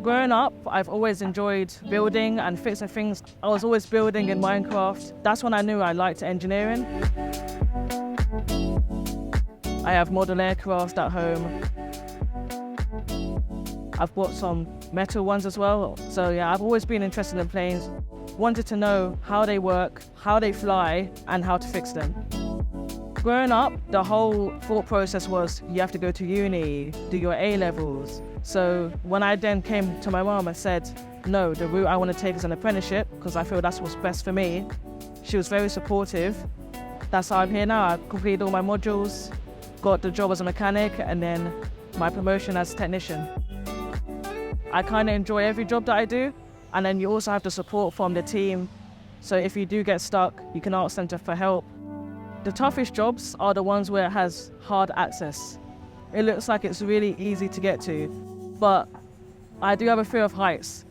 Growing up, I've always enjoyed building and fixing things. I was always building in Minecraft. That's when I knew I liked engineering. I have model aircraft at home. I've bought some metal ones as well. So yeah, I've always been interested in planes. Wanted to know how they work, how they fly, and how to fix them. Growing up, the whole thought process was you have to go to uni, do your A-levels. So when I then came to my mom and said, no, the route I want to take is an apprenticeship because I feel that's what's best for me, she was very supportive. That's how I'm here now. I've completed all my modules, got the job as a mechanic, and then my promotion as technician. I kind of enjoy every job that I do, and then you also have the support from the team. So if you do get stuck, you can ask them for help. The toughest jobs are the ones where it has hard access. It looks like it's really easy to get to, but I do have a fear of heights.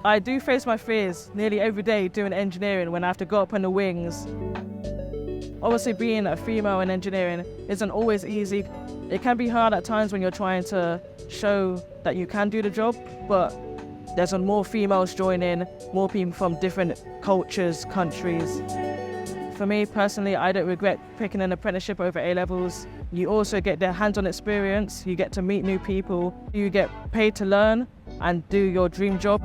I do face my fears nearly every day doing engineering when I have to go up on the wings. Obviously, being a female in engineering isn't always easy. It can be hard at times when you're trying to show that you can do the job, but there's more females joining, more people from different cultures, countries. For me personally, I don't regret picking an apprenticeship over A-levels. You also get the hands-on experience, you get to meet new people, you get paid to learn and do your dream job.